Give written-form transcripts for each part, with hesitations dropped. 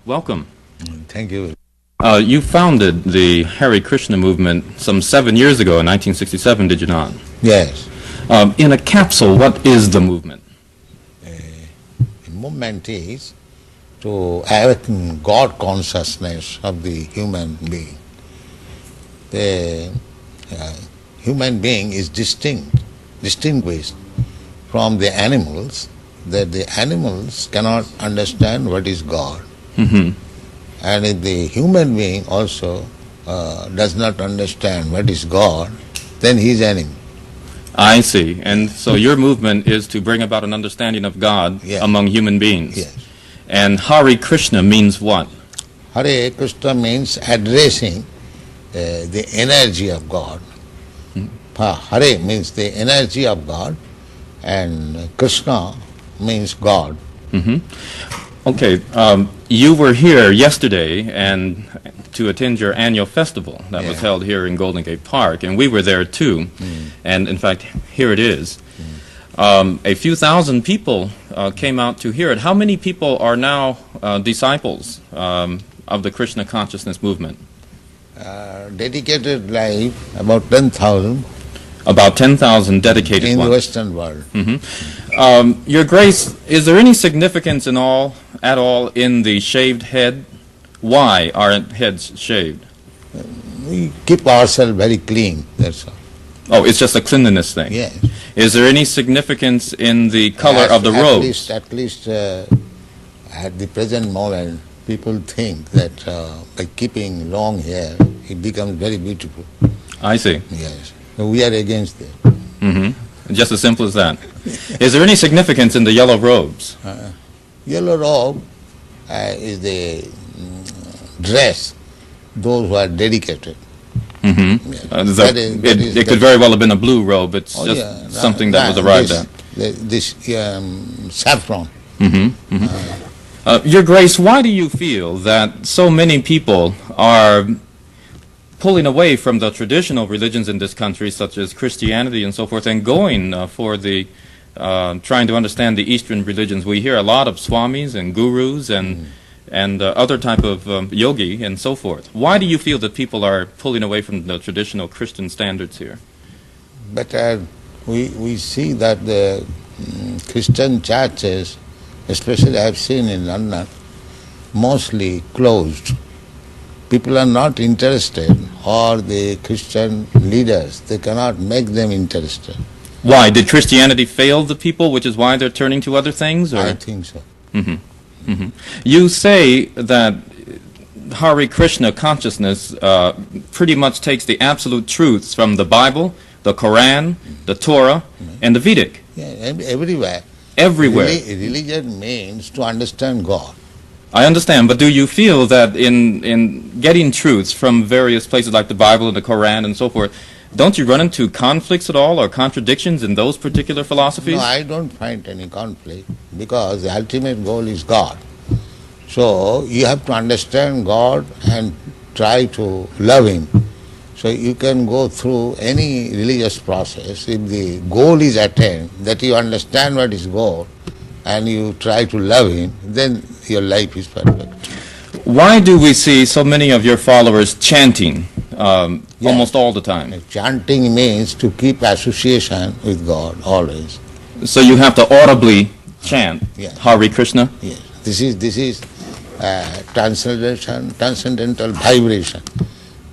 Welcome. Thank you. You founded the Hare Krishna movement some 7 years ago in 1967, did you not? Yes. In a capsule, what is the movement? The movement is to awaken God consciousness of the human being. The human being is distinguished from the animals, that the animals cannot understand what is God. Mm-hmm. And if the human being also does not understand what is God, then he is enemy. I see. And so your movement is to bring about an understanding of God among human beings. Yes. And Hare Krishna means what? Hare Krishna means addressing the energy of God. Hare means the energy of God, and Krishna means God. Mm-hmm. Okay, you were here yesterday and to attend your annual festival that was held here in Golden Gate Park, and we were there too. And in fact, here it is. A few thousand people came out to hear it. How many people are now disciples of the Krishna consciousness movement? Dedicated life, about 10,000. About 10,000 dedicated in ones. the Western world. Mm-hmm. Your Grace, is there any significance at all in the shaved head? Why are heads shaved? We keep ourselves very clean, that's all. Oh, it's just a cleanliness thing? Yes. Is there any significance in the color of the robes? At least at the present moment, people think that by keeping long hair, it becomes very beautiful. I see. Yes. So we are against that. Mm-hmm. Just as simple as that. Is there any significance in the yellow robes? Yellow robe is the dress, those who are dedicated. Mm-hmm. Yes. It could very well have been a blue robe. It's something that was arrived at. This saffron. Mm-hmm. Mm-hmm. Your Grace, why do you feel that so many people are pulling away from the traditional religions in this country, such as Christianity and so forth, and going for the trying to understand the Eastern religions? We hear a lot of Swamis and gurus and other type of yogi and so forth. Why do you feel that people are pulling away from the traditional Christian standards here? But we see that the Christian churches, especially I have seen in London, mostly closed. People are not interested, or the Christian leaders, they cannot make them interested. Why? Did Christianity fail the people, which is why they're turning to other things? Or? I think so. Mm-hmm. Mm-hmm. You say that Hare Krishna consciousness pretty much takes the absolute truths from the Bible, the Quran, the Torah, and the Vedic. Yeah, everywhere. Everywhere. Religion means to understand God. I understand, but do you feel that in getting truths from various places like the Bible and the Quran and so forth, don't you run into conflicts at all or contradictions in those particular philosophies? No, I don't find any conflict, because the ultimate goal is God. So you have to understand God and try to love Him. So you can go through any religious process. If the goal is attained, that you understand what is goal, and you try to love Him, then your life is perfect. Why do we see so many of your followers chanting almost all the time? Chanting means to keep association with God always. So you have to audibly chant Hare Krishna? Yes. This is transcendental vibration.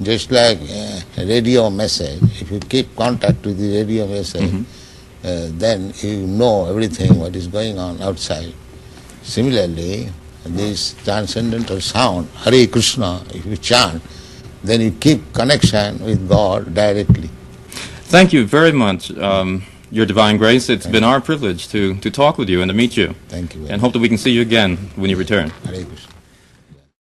Just like a radio message, if you keep contact with the radio message, then you know everything what is going on outside. Similarly, this transcendental sound, Hare Krishna, if you chant, then you keep connection with God directly. Thank you very much, Your Divine Grace. It's been our privilege to talk with you and to meet you. Thank you. And hope that we can see you again when you return. Hare Krishna.